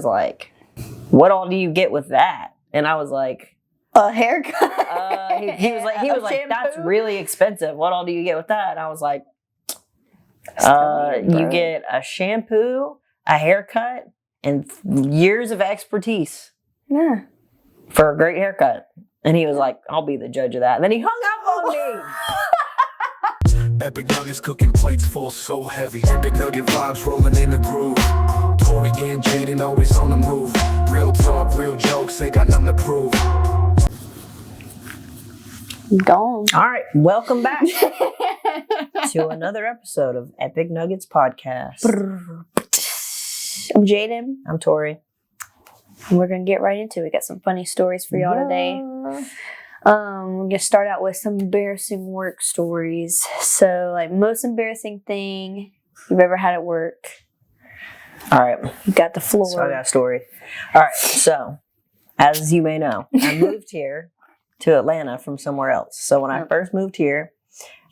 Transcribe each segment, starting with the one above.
was like, what all do you get with that? And I was like, a haircut. He was like, that's really expensive. What all do you get with that? And I was like, you get a shampoo, a haircut, and years of expertise. Yeah. For a great haircut. And he was like, I'll be the judge of that. And then he hung up on me. Epic Nuggets cooking plates full so heavy. Epic Nugget vibes rolling in the groove. Tori and Jaden always on the move. Real talk, real jokes, they got nothing to prove. Gone. All right, welcome back to another episode of Epic Nuggets Podcast. I'm Jaden. I'm Tori. And we're going to get right into it. We got some funny stories for y'all today. We're going to start out with some embarrassing work stories. So, like, most embarrassing thing you've ever had at work. All right. You got the floor. So I got a story. All right. So, as you may know, I moved here to Atlanta from somewhere else. So when I first moved here,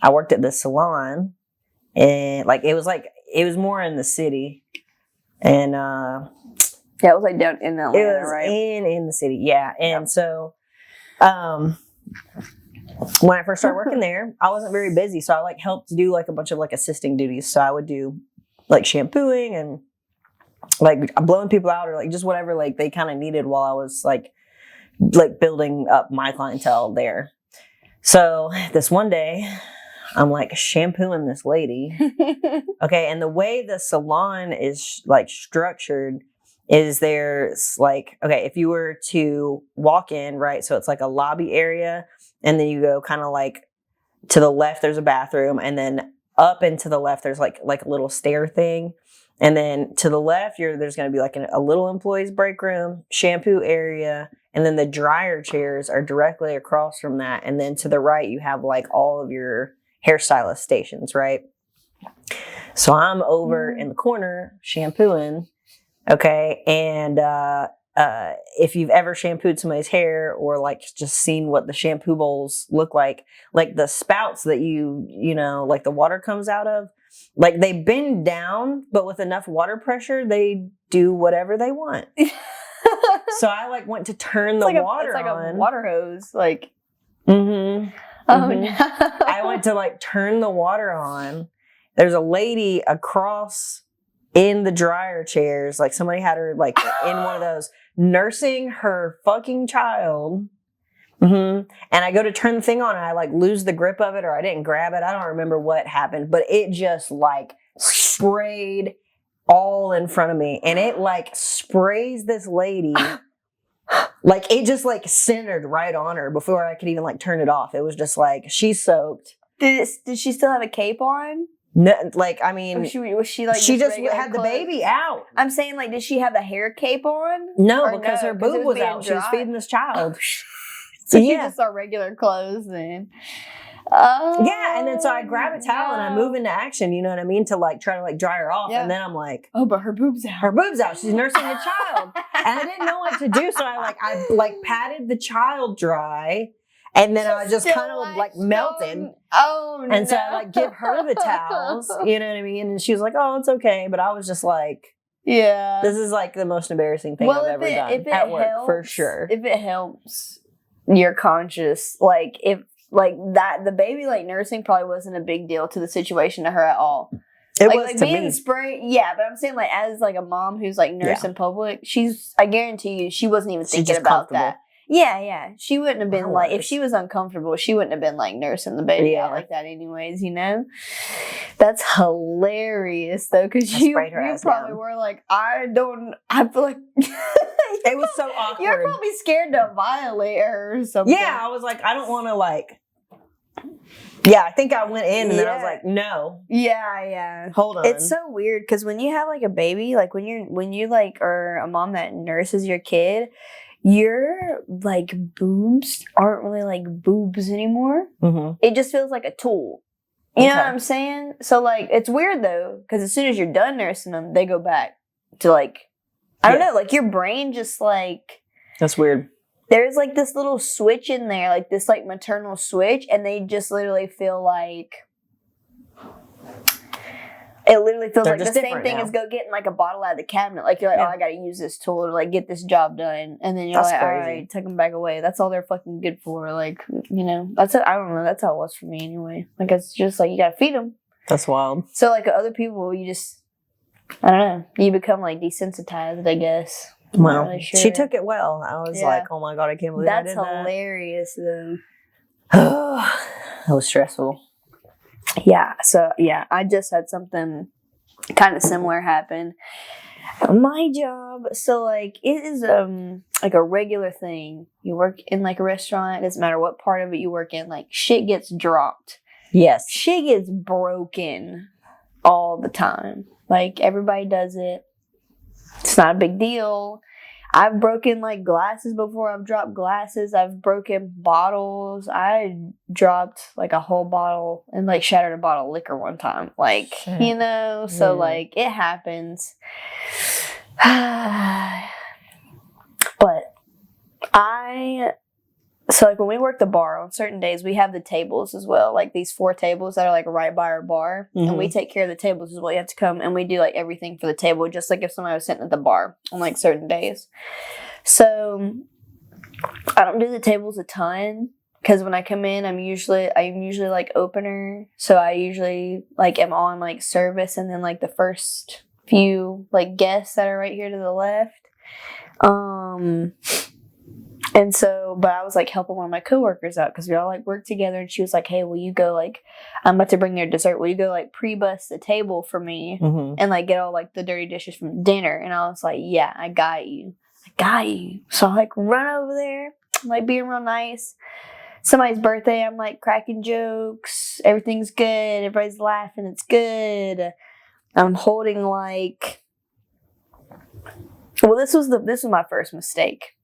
I worked at the salon, and it was more in the city, and yeah, it was like down in Atlanta, it was right? in the city, yeah. And so, when I first started working there, I wasn't very busy, so I helped do a bunch of assisting duties. So I would do shampooing and blowing people out, or just whatever they kind of needed while I was building up my clientele there. So this one day, I'm shampooing this lady. Okay, and the way the salon is structured is there's okay, if you were to walk in, right, so it's a lobby area, and then you go kind of to the left there's a bathroom, and then up and to the left there's a little stair thing, and then to the left there's going to be a little employees break room, shampoo area, and then the dryer chairs are directly across from that, and then to the right you have all of your hairstylist stations, right? So I'm over in the corner shampooing. Okay, and if you've ever shampooed somebody's hair, or just seen what the shampoo bowls look like the spouts that you know, the water comes out of, they bend down, but with enough water pressure, they do whatever they want. So I went to turn the water on. It's a water hose, Mm-hmm. Oh no! I went to turn the water on. There's a lady across in the dryer chairs, somebody had her in one of those, nursing her fucking child. And I go to turn the thing on, and I lose the grip of it, or I didn't grab it. I don't remember what happened, but it just sprayed all in front of me, and it sprays this lady. It just centered right on her before I could even turn it off. It was just she's soaked. Did she still have a cape on? No, I mean, was she she just had the baby out. I'm saying, did she have the hair cape on? No, because her boob was out. She was feeding this child. So she just saw regular clothes then. Oh, yeah, and then so I grab a towel and I move into action. You know what I mean? To try to dry her off, and then I'm oh, but her boob's out. Her boob's out. She's nursing a child, and I didn't know what to do. So I patted the child dry. And then I just kind of melted. Oh, no. And so I give her the towels, you know what I mean? And she was like, oh, it's okay. But I was just yeah, this is the most embarrassing thing I've ever done at work, for sure. If it helps, you're conscious. If that, the baby nursing probably wasn't a big deal to the situation to her at all. It was to being me. Spray, yeah, but I'm saying as a mom who's nursing public, I guarantee you she wasn't even thinking about that. Yeah. She wouldn't have been if she was uncomfortable, she wouldn't have been nursing the baby out like that anyways, you know? That's hilarious though, because you probably were I feel it was so awkward. You're probably scared to violate her or something. Yeah, I was I don't want to yeah, I think I went in and then I was no. Yeah. Hold on. It's so weird because when you have a baby, when you are a mom that nurses your kid, your boobs aren't really boobs anymore. Mm-hmm. It just feels like a tool. You know what I'm saying? So it's weird though, because as soon as you're done nursing them, they go back to I don't know, your brain just that's weird. There's this little switch in there, this maternal switch, and they just literally feel It literally feels They're like the just same different thing now. as go getting like a bottle out of the cabinet. Like you're like, Yeah. oh, I gotta use this tool to like get this job done, and then you're That's like, all crazy. right, take them back away. That's all they're fucking good for. Like, you know, that's it. I don't know. That's how it was for me anyway. Like it's just like you gotta feed them. That's wild. So like other people, you just, I don't know, you become like desensitized, I guess. I'm Well, not really sure. she took it well. I was Yeah. like, oh my God, I can't believe That's I did that. hilarious though. That was stressful. Yeah. So yeah, I just had something kind of similar happen. My job, so like it is like a regular thing. You work in like a restaurant, it doesn't matter what part of it you work in, like shit gets dropped. Yes. Shit gets broken all the time. Like everybody does it. It's not a big deal. I've broken like glasses before. I've dropped glasses. I've broken bottles. I dropped like a whole bottle and like shattered a bottle of liquor one time. Like, Shit. you know, so Yeah. like it happens. But so like when we work the bar on certain days, we have the tables as well. Like these 4 tables that are like right by our bar. And we take care of the tables as well. You have to come and we do like everything for the table, just like if somebody was sitting at the bar on like certain days. So I don't do the tables a ton because when I come in, I'm usually like opener. So I usually like am on like service and then like the first few like guests that are right here to the left. And so, but I was like helping one of my coworkers out because we all like work together, and she was like, "Hey, will you go like, I'm about to bring their dessert. Will you go like pre-bus the table for me and like get all like the dirty dishes from dinner?" And I was like, "Yeah, I got you. So I like run over there, I'm, like being real nice. Somebody's birthday, I'm like cracking jokes. Everything's good. Everybody's laughing. It's good. I'm holding like, well, this was my first mistake.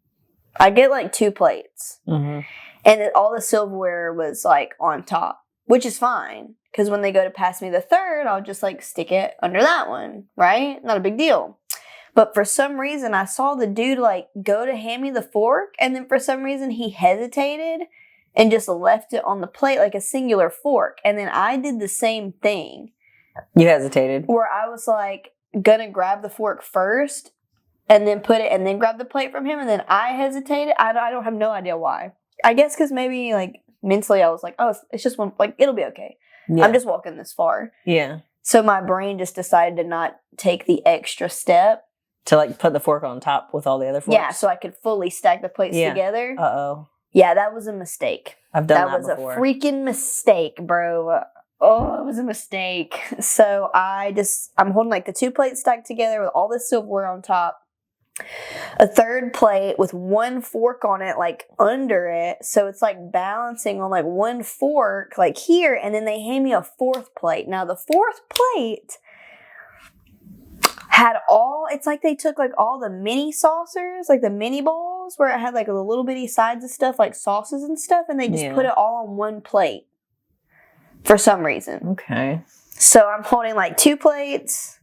I get like 2 plates, and all the silverware was like on top, which is fine because when they go to pass me the third, I'll just like stick it under that one, right? Not a big deal. But for some reason, I saw the dude like go to hand me the fork, and then for some reason he hesitated and just left it on the plate like a singular fork, and then I did the same thing. You hesitated. Where I was like gonna grab the fork first. And then put it, and then grab the plate from him, and then I hesitated. I don't have no idea why. I guess because maybe like mentally I was like, oh, it's just one, like it'll be okay. Yeah. I'm just walking this far. Yeah. So my brain just decided to not take the extra step to like put the fork on top with all the other forks. Yeah, so I could fully stack the plates together. Yeah, that was a mistake. I've done that before. That was a freaking mistake, bro. Oh, it was a mistake. So I'm holding like the 2 plates stacked together with all this silverware on top. A third plate with 1 fork on it, like under it. So it's like balancing on like 1 fork, like here. And then they hand me a 4th plate. Now the 4th plate had it's like they took like all the mini saucers, like the mini bowls where it had like the little bitty sides of stuff, like sauces and stuff. And they just put it all on 1 plate for some reason. Okay. So I'm holding like 2 plates.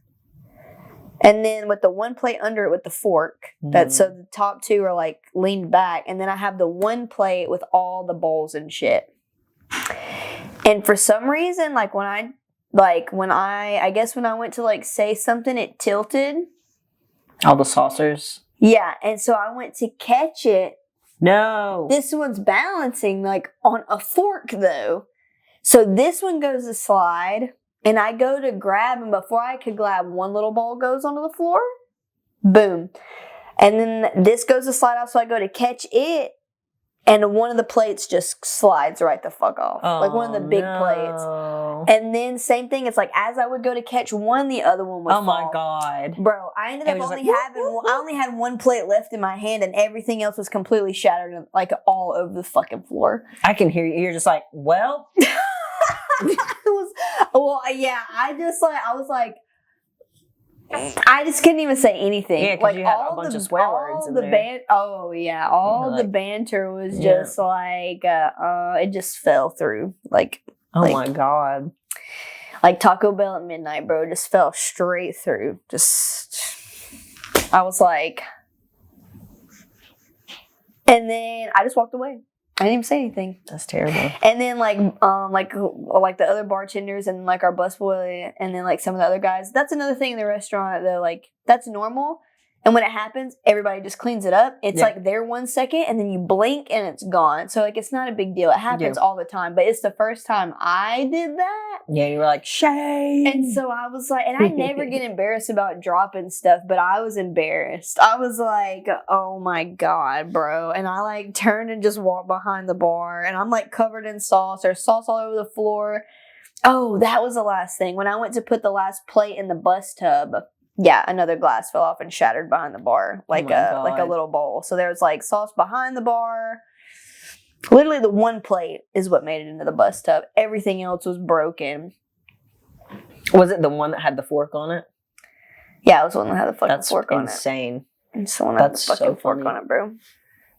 And then with the 1 plate under it with the fork, so the top 2 are like leaned back. And then I have the 1 plate with all the bowls and shit. And for some reason, like when I guess when I went to like say something, it tilted. All the saucers? Yeah. And so I went to catch it. No. This one's balancing like on a fork though. So this one goes to slide. And I go to grab, and before I could grab, 1 little bowl goes onto the floor. Boom. And then this goes to slide off, so I go to catch it, and one of the plates just slides right the fuck off. Like one of the big plates. And then same thing, it's like as I would go to catch one, the other one would fall. My God. Bro, I ended up I only had 1 plate left in my hand, and everything else was completely shattered, like all over the fucking floor. I can hear you. You're just like, well... I just couldn't even say anything. Yeah, because like you had a bunch of swear words in there. The banter was just like it just fell through. Like, my God, like Taco Bell at midnight, bro, just fell straight through. I was like, and then I just walked away. I didn't even say anything. That's terrible. And then like the other bartenders and like our busboy and then like some of the other guys. That's another thing in the restaurant though. Like that's normal. And when it happens, everybody just cleans it up. It's like there 1 second and then you blink and it's gone. So like it's not a big deal. It happens all the time. But it's the first time I did that. Yeah, you were like, shame. And so I was like, and I never get embarrassed about dropping stuff, but I was embarrassed. I was like, oh my God, bro. And I like turned and just walked behind the bar and I'm like covered in sauce. There's sauce all over the floor. Oh, that was the last thing. When I went to put the last plate in the bus tub, yeah, another glass fell off and shattered behind the bar, like a little bowl. So there was like sauce behind the bar. Literally the one plate is what made it into the bus tub. Everything else was broken. Was it the one that had the fork on it? Yeah, it was the one that had the fucking fork on it. That's insane. It's the one that had the fucking fork on it, bro.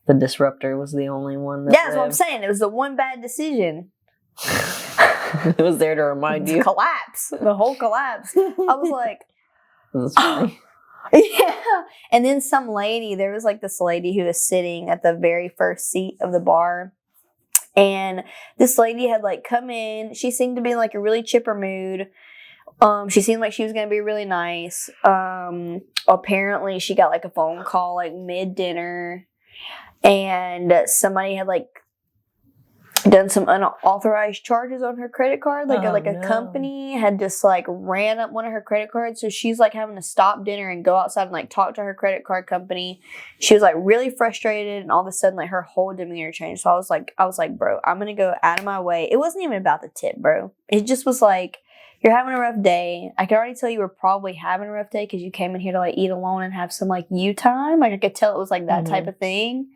The disruptor was the only one that that's what I'm saying. It was the one bad decision. It was there to remind you. Collapse. The whole collapse. I was like... That's funny. Yeah. And then there was like this lady who was sitting at the very first seat of the bar. And this lady had like come in. She seemed to be in like a really chipper mood. She seemed like she was going to be really nice. Apparently she got like a phone call like mid-dinner. And somebody had like done some unauthorized charges on her credit card. Like a company had just like ran up one of her credit cards. So she's like having to stop dinner and go outside and like talk to her credit card company. She was like really frustrated and all of a sudden like her whole demeanor changed. So I was like, bro, I'm going to go out of my way. It wasn't even about the tip, bro. It just was like, you're having a rough day. I could already tell you were probably having a rough day because you came in here to like eat alone and have some like you time. Like I could tell it was like that type of thing.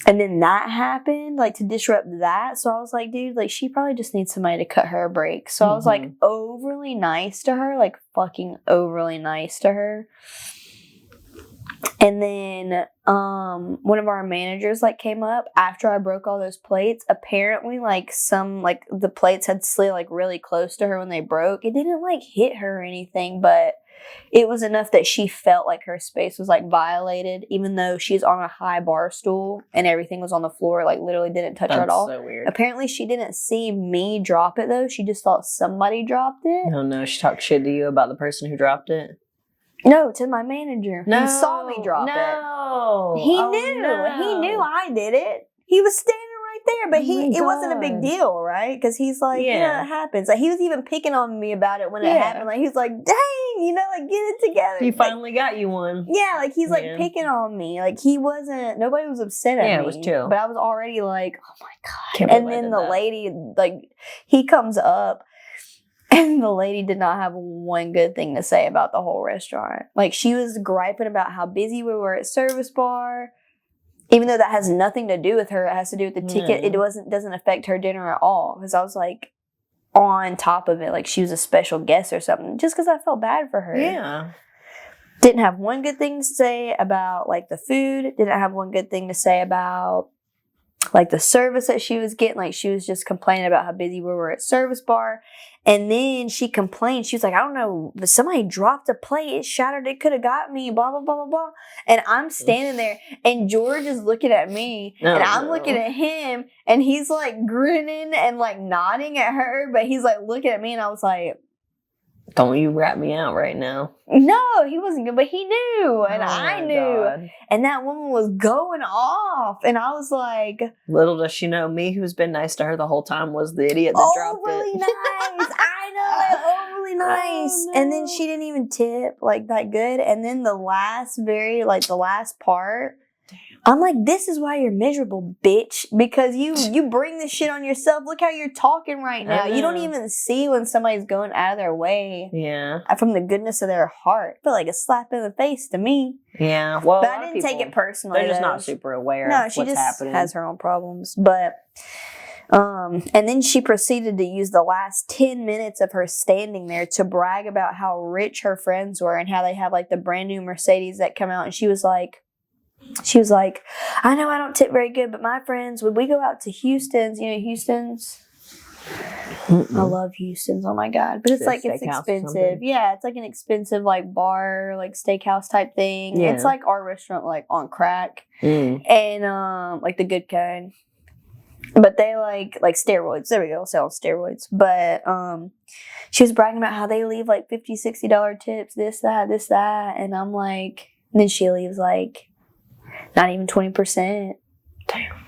And then that happened, like to disrupt that. So I was like, dude, like she probably just needs somebody to cut her a break. So I was like overly nice to her, like fucking overly nice to her. And then one of our managers like came up after I broke all those plates. Apparently like the plates had slid like really close to her when they broke. It didn't like hit her or anything, but it was enough that she felt like her space was like violated, even though she's on a high bar stool and everything was on the floor, like literally didn't touch her at all. That's so weird. Apparently she didn't see me drop it though. She just thought somebody dropped it. No, she talked shit to you about the person who dropped it? No, to my manager. No, he saw me drop it. No. He knew I did it. He was standing right there, but it wasn't a big deal, right? Because he's like, yeah, it happens. Like he was even picking on me about it when it happened. Like he's like, dang, like get it together. He finally got you one. Yeah, like he's like picking on me. Like nobody was upset at me. Yeah, it was chill. But I was already like, oh my God. And then the lady, like he comes up. And the lady did not have one good thing to say about the whole restaurant. Like she was griping about how busy we were at service bar. Even though that has nothing to do with her, it has to do with the ticket. It doesn't affect her dinner at all. Because I was like on top of it, like she was a special guest or something. Just because I felt bad for her. Yeah. Didn't have one good thing to say about like the food. Didn't have one good thing to say about like the service that she was getting. Like she was just complaining about how busy we were at service bar. And then she complained. She was like, I don't know, but somebody dropped a plate. It shattered. It could have got me, blah, blah, blah, blah, blah. And I'm standing there and George is looking at me and I'm looking at him and he's like grinning and like nodding at her. But he's like looking at me and I was like, don't you rat me out right now. No, he wasn't good, but he knew and I knew. God. And that woman was going off. And I was like, little does she know, me who's been nice to her the whole time was the idiot that dropped it. Overly nice. I know, overly nice. Oh, no. And then she didn't even tip like that good. And then the last part, I'm like, this is why you're miserable, bitch. Because you bring this shit on yourself. Look how you're talking right now. You don't even see when somebody's going out of their way. Yeah. From the goodness of their heart. I feel like a slap in the face to me. Yeah. Well, but I didn't take it personally. They're just not super aware of what's happening. No, she just has her own problems. But, and then she proceeded to use the last 10 minutes of her standing there to brag about how rich her friends were and how they have like the brand new Mercedes that come out. And she was like, I know I don't tip very good, but my friends, when we go out to Houston's, Houston's? I love Houston's, oh my God. But it's expensive. Yeah, it's like an expensive like bar, like steakhouse type thing. Yeah. It's like our restaurant, like on crack. And like the good kind. But they like steroids. There we go. Sell steroids. But she was bragging about how they leave like $50, $60 tips, this, that. And I'm like, and then she leaves like not even 20%. Damn.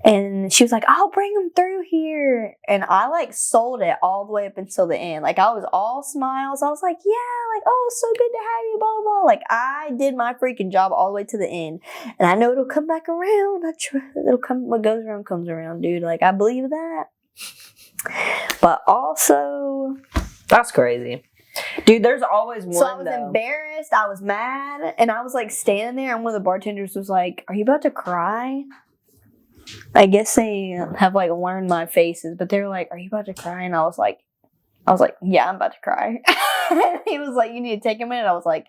And she was like, I'll bring them through here. And I like sold it all the way up until the end. Like I was all smiles. I was like, yeah, like, oh, so good to have you, blah, blah. Like I did my freaking job all the way to the end. And I know it'll come back around. It'll come, what goes around comes around, dude. Like I believe that. But also. That's crazy. Dude, there's always one. So I was embarrassed. I was mad. And I was like standing there. And one of the bartenders was like, are you about to cry? I guess they have like learned my faces, but they were like, are you about to cry? And I was like, yeah, I'm about to cry. And he was like, you need to take a minute. I was like,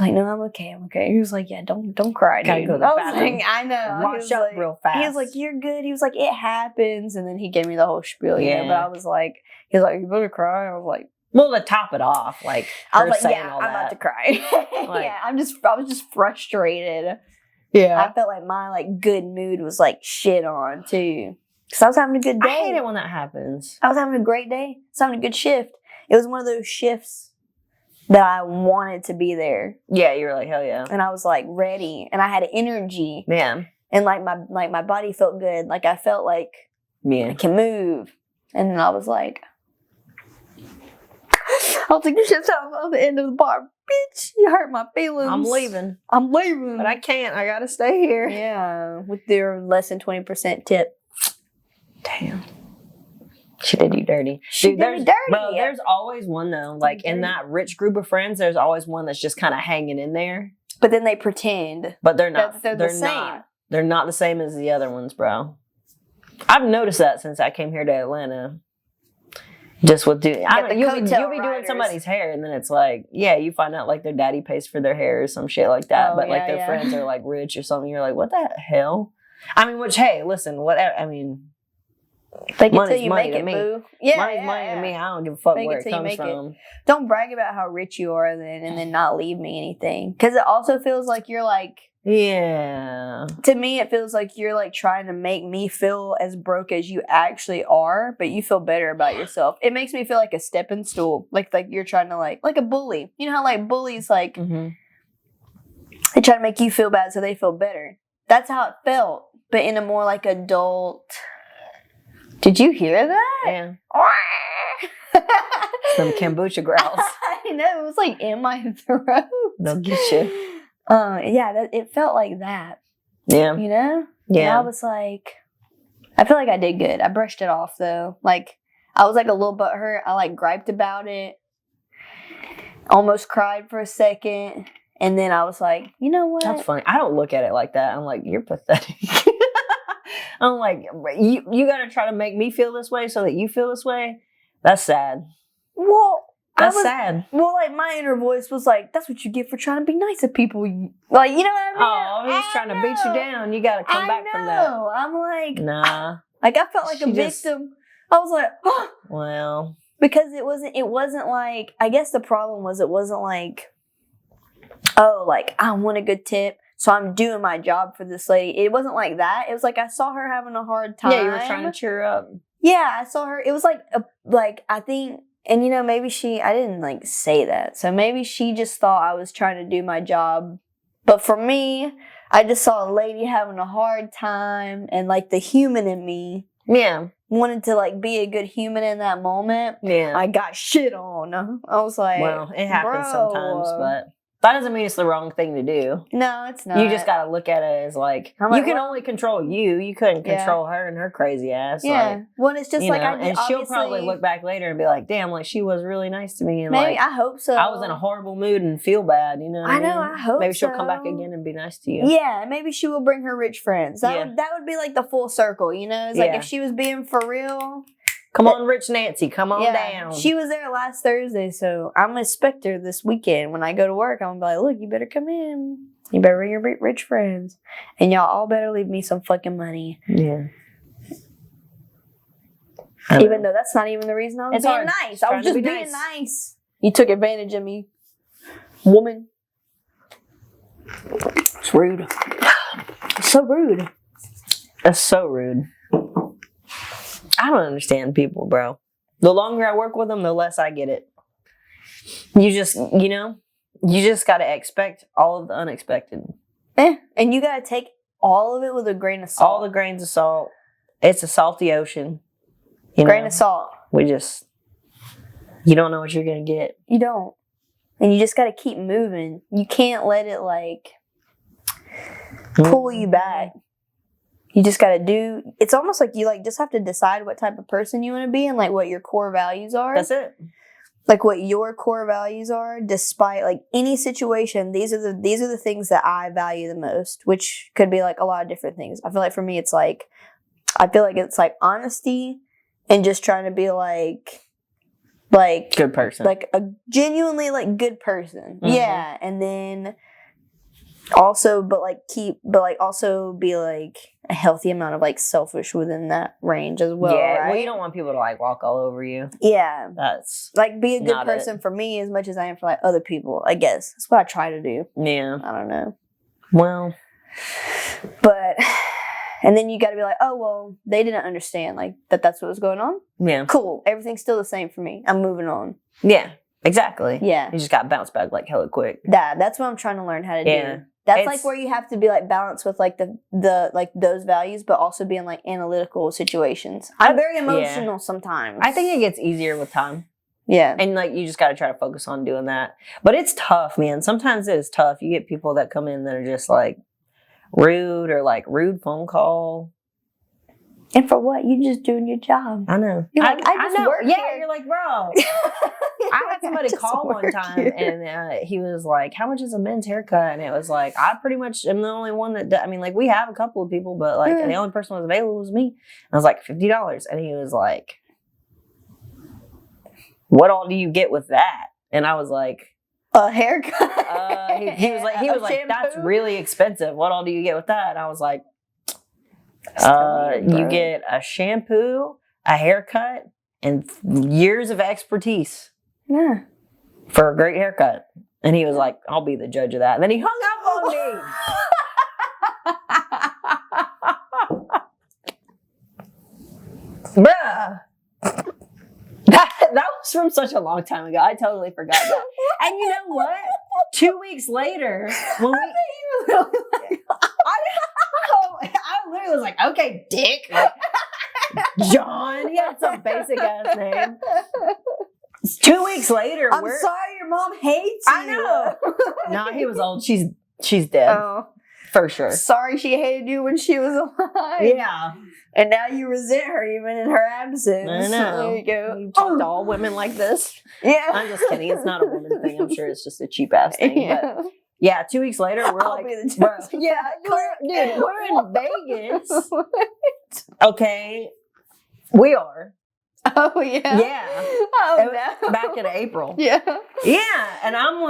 no, I'm okay. He was like, yeah, don't cry, dude. Go to the bathroom. Like, I know. Wash up real fast. He was like, you're good. He was like, it happens. And then he gave me the whole spiel, you know, but I was like, he was like, are you about to cry? I was like, well, to top it off, like, I was like, yeah, I'm about to cry. Like, yeah, I was just frustrated. Yeah. I felt like my like good mood was like shit on too. Cause I was having a good day. I hate it when that happens. I was having a great day. I was having a good shift. It was one of those shifts that I wanted to be there. Yeah, you were like, hell yeah. And I was like ready and I had energy. Yeah. And like my body felt good. Like I felt like I can move. And then I was like, you should tell on the end of the bar. Bitch, you hurt my feelings. I'm leaving. But I can't. I gotta stay here. Yeah. With their less than 20% tip. Damn. She did you dirty. She did me dirty. Bro, there's always one though. Like in that rich group of friends, there's always one that's just kind of hanging in there. But then they pretend. But they're not. They're the same. They're not the same as the other ones, bro. I've noticed that since I came here to Atlanta. Just with you'll be doing somebody's hair, and then it's like, yeah, you find out like their daddy pays for their hair or some shit like that. But like their friends are like rich or something. You're like, what the hell? I mean, which hey, listen, whatever. I mean, fake it till you make it, boo. Yeah, money's money to me. I don't give a fuck where it comes from. Don't brag about how rich you are, and then not leave me anything, because it also feels like you're like. Yeah. To me, it feels like you're like trying to make me feel as broke as you actually are, but you feel better about yourself. It makes me feel like a stepping stool, like you're trying to like a bully. You know how like bullies like they try to make you feel bad so they feel better. That's how it felt, but in a more like adult. Did you hear that? Yeah. Some kombucha growls. I know, it was like in my throat. They'll get you. It felt like that. Yeah. You know? Yeah. And I was like, I feel like I did good. I brushed it off though. Like, I was like a little butthurt. I like griped about it. Almost cried for a second. And then I was like, you know what? That's funny. I don't look at it like that. I'm like, you're pathetic. I'm like, you gotta try to make me feel this way so that you feel this way? That's sad. Well, that's sad. Well, like my inner voice was like, "That's what you get for trying to be nice to people." Like, you know what I mean? Oh, he's trying to beat you down. You got to come back from that. I'm like, nah. Like I felt like a victim. I was like, oh. Well, because it wasn't like. I guess the problem was it wasn't like, oh, like I want a good tip, so I'm doing my job for this lady. It wasn't like that. It was like I saw her having a hard time. Yeah, you were trying to cheer her up. Yeah, I saw her. It was like I think. And, you know, maybe I didn't, like, say that. So maybe she just thought I was trying to do my job. But for me, I just saw a lady having a hard time. And, like, the human in me wanted to, like, be a good human in that moment. Yeah. I got shit on. I was like, well, it happens sometimes, but that doesn't mean it's the wrong thing to do. No, it's not. You just got to look at it as, like, you can only control you. You couldn't control her and her crazy ass. Yeah. Like, well, it's just like, and she'll probably look back later and be like, damn, like, she was really nice to me. And maybe, like, I hope so. I was in a horrible mood and feel bad, you know what I mean? I hope maybe she'll come back again and be nice to you. Yeah, maybe she will bring her rich friends. That would be like the full circle, you know? It's like if she was being for real. Come on, Rich Nancy, come on down. She was there last Thursday, so I'm gonna expect her this weekend. When I go to work, I'm gonna be like, look, you better come in. You better bring your rich friends. And y'all all better leave me some fucking money. Yeah. Even though that's not even the reason I was being nice. I was just being nice. You took advantage of me, woman. It's rude. So rude. That's so rude. I don't understand people, bro. The longer I work with them, the less I get it. You just got to expect all of the unexpected. And you got to take all of it with a grain of salt. All the grains of salt. It's a salty ocean. Grain of salt. You don't know what you're going to get. You don't. And you just got to keep moving. You can't let it pull you back. You just got to do, it's almost like you just have to decide what type of person you want to be and what your core values are. That's it. What your core values are, despite any situation. These are the things that I value the most, which could be a lot of different things. I feel like for me, it's it's honesty and just trying to be good person, a genuinely good person. Mm-hmm. Yeah, and then also, also be a healthy amount of selfish within that range as well. Yeah, right? well, you don't want people to walk all over you. Yeah, that's be a good person for me as much as I am for other people. I guess that's what I try to do. Yeah, I don't know. Well, but and then you got to be oh well, they didn't understand that's what was going on. Yeah, cool. Everything's still the same for me. I'm moving on. Yeah, exactly. Yeah, you just got to bounce back hella quick. That's what I'm trying to learn how to do. That's where you have to be balanced with the those values, but also be in analytical situations. I'm very emotional sometimes. I think it gets easier with time. Yeah. And you just got to try to focus on doing that. But it's tough, man. Sometimes it is tough. You get people that come in that are just rude or rude phone call. And for what? You just doing your job. I know. You're I just know. work Yeah, here. you're bro. I had somebody call one time and he was how much is a men's haircut? And it was I pretty much am the only one that, we have a couple of people, but the only person who was available was me. And I was $50. And he was what all do you get with that? And I was a haircut. He was that's really expensive. What all do you get with that? And I was you get a shampoo, a haircut, and years of expertise. Yeah. For a great haircut. And he was I'll be the judge of that. And then he hung up on me. Bruh. That was from such a long time ago. I totally forgot that. And you know what? 2 weeks later, when I literally was okay, Dick. John. He had some basic ass name. 2 weeks later, I'm sorry your mom hates you. I know. No, he was old. She's dead. Oh. For sure. Sorry she hated you when she was alive. Yeah. And now you resent her even in her absence. I know. There you go. You talk to all women like this? Yeah. I'm just kidding. It's not a woman thing. I'm sure it's just a cheap ass thing. Yeah. But yeah, 2 weeks later, we're I'll be the bro, judge. yeah, we're in Vegas. Okay. We are. Oh, yeah. Yeah. Oh, no. Back in April. Yeah. Yeah. And I'm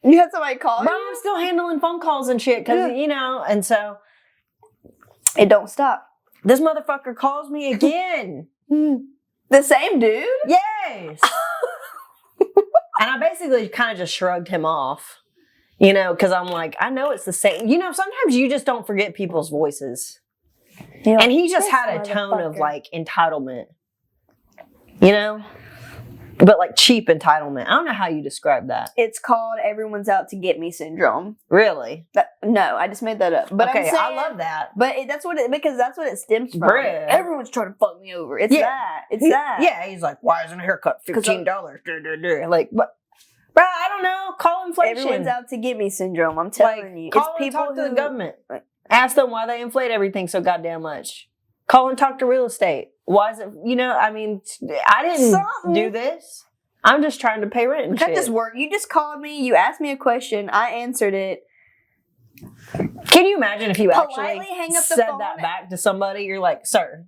you had somebody call bro, you? I'm still handling phone calls and shit because, and so. It don't stop. This motherfucker calls me again. The same dude? Yes. And I basically kind of just shrugged him off, because I'm I know it's the same. Sometimes you just don't forget people's voices. And he just had a tone of entitlement, but cheap entitlement. I don't know how you describe that. It's called everyone's out to get me syndrome. Really? No, I just made that up. But okay, I'm saying, I love that. But that's what it stems from. Bruh. Everyone's trying to fuck me over. It's that. It's that. Yeah, he's why isn't a haircut $15? But, bro, I don't know. Call inflation. Everyone's out to get me syndrome. I'm telling you. Call and talk to the government. Ask them why they inflate everything so goddamn much. Call and talk to real estate. Why is it, I didn't do this. I'm just trying to pay rent and shit. That just work. You just called me. You asked me a question. I answered it. Can you imagine if you Politely actually hang up the said phone? that back to somebody? You're sir,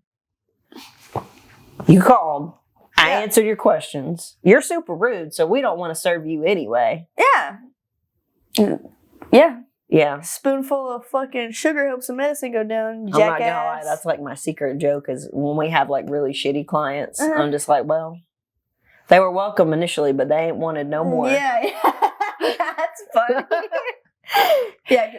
you called. I answered your questions. You're super rude, so we don't want to serve you anyway. Yeah. Yeah. Yeah. Spoonful of fucking sugar helps the medicine go down, jackass. I'm not gonna lie, that's my secret joke is when we have really shitty clients, I'm just well, they were welcome initially, but they ain't wanted no more. Yeah. That's funny. Yeah,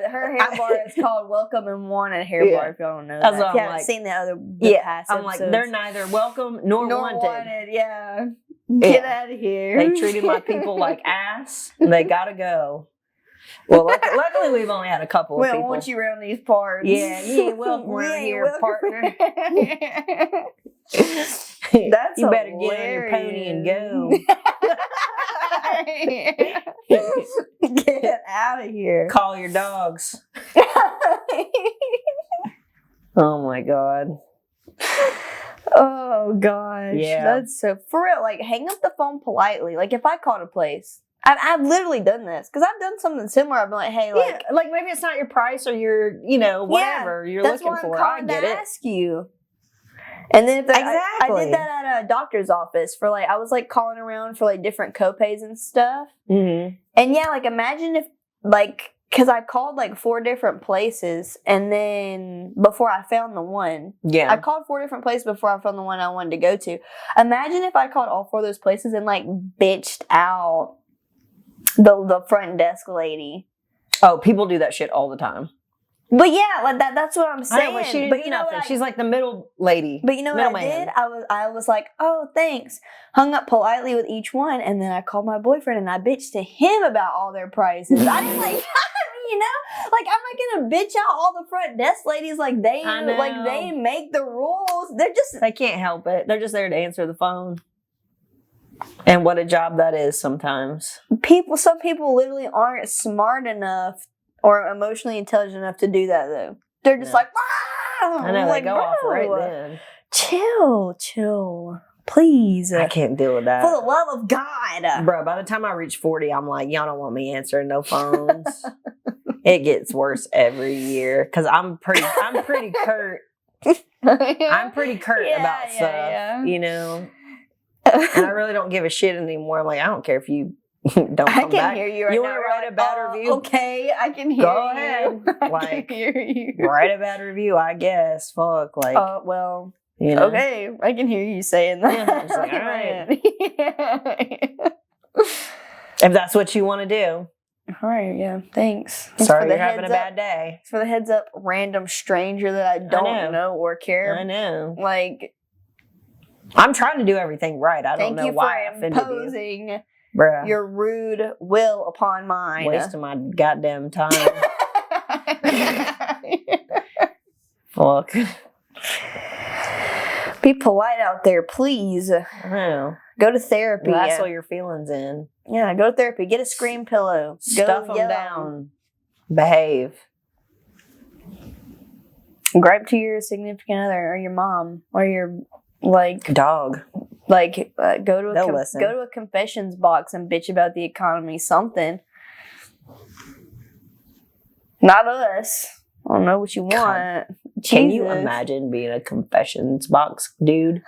her hair bar is called Welcome and Wanted hair bar, if y'all don't know That's that. what If you I'm haven't like, seen the past I'm like, episodes. they're neither welcome nor wanted. Yeah. Get out of here. They treated my people like ass. They gotta go. Well, luckily we've only had a couple of we people. don't want you around these parts. Yeah, you ain't welcome around here, partner. That's you better get on your pony and go. Get out of here. Call your dogs. Oh my God. Oh gosh. Yeah. That's so for real. Like, hang up the phone politely. Like, if I called a place, I've literally done this because I've done something similar. I've been like, hey, like, like maybe it's not your price or your, whatever you're looking for. I get it. Ask you. And then if I Exactly. did that at a doctor's office for like, I was like calling around for like different copays and stuff. Mm-hmm. And yeah, like imagine if like, because I called like 4 different places, and then before I found the one, I called 4 different places before I found the one I wanted to go to. Imagine if I called all 4 of those places and like bitched out the front desk lady. Oh, people do that shit all the time. But yeah, like that's what I'm saying. I know, but she didn't do nothing. She's like the middle lady. But you know what I did? I was like, oh, thanks. Hung up politely with each one, and then I called my boyfriend and I bitched to him about all their prices. I didn't like, like I'm not gonna bitch out all the front desk ladies like they make the rules. They can't help it. They're just there to answer the phone. And what a job that is sometimes. Some people literally aren't smart enough or emotionally intelligent enough to do that though. They're just like, wow. I know, they go off right then. Chill. Please. I can't deal with that. For the love of God. Bro, by the time I reach 40, I'm like, y'all don't want me answering no phones. It gets worse every year. Because I'm pretty curt. I'm pretty curt about stuff, And I really don't give a shit anymore. I'm like, I don't care if you don't come back. I can hear you right now. You want to write a bad review? Okay, I can hear you. Go ahead. I can hear you. Write a bad review, I guess. Fuck. Like, well, okay. I can hear you saying that. Yeah, it's like, all right. If that's what you want to do. All right, yeah, thanks. Sorry you're having a bad day. For the heads up, random stranger that I don't know or care. I know. Like, I'm trying to do everything right. I don't know why I offended you. Thank you for imposing Bruh. your rude will upon mine. Wasting my goddamn time. Fuck. Be polite out there, please. I know. Go to therapy. Wrestle your feelings in. Yeah, go to therapy. Get a scream pillow. Stuff them down. Behave. Gripe to your significant other or your mom or your dog. Like go to a confessions box and bitch about the economy. Something. Not us. I don't know what you want. Can you imagine being a confessions box dude?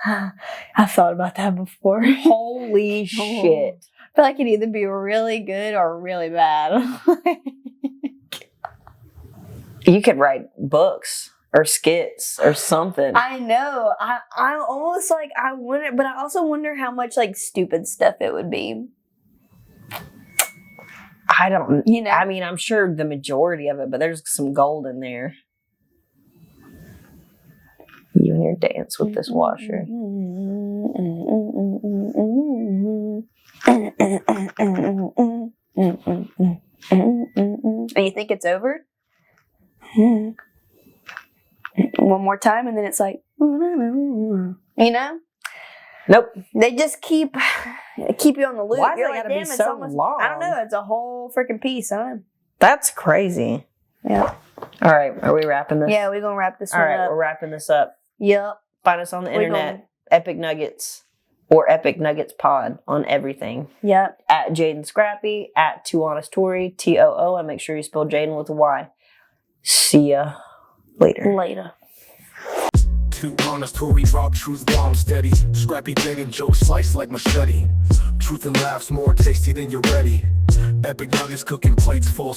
I've thought about that before. Holy shit. I feel like it'd either be really good or really bad. You could write books or skits or something. I know. I'm almost like, I wonder, but I also wonder how much like stupid stuff it would be. I don't, I mean, I'm sure the majority of it, but there's some gold in there. You and your dance with this washer. And you think it's over? One more time, and then it's like, Nope. They just keep you on the loop. Why is You're it like, gotta be damn, so long? I don't know. It's a whole freaking piece. I don't know. That's crazy. Yeah. All right. Are we wrapping this? Yeah, we're going to wrap this one up. All right. up. We're wrapping this up. Yep. Find us on the internet. Epic Nuggets or Epic Nuggets Pod on everything. Yep. At Jaden Scrappy, at Too Honest Tori, TOO, and make sure you spell Jaden with a Y. See ya later. Too honest, Tory rock, truth bomb steady. Scrappy banging jokes sliced like machete. Truth and laughs more tasty than you're ready. Epic Nuggets cooking plates full.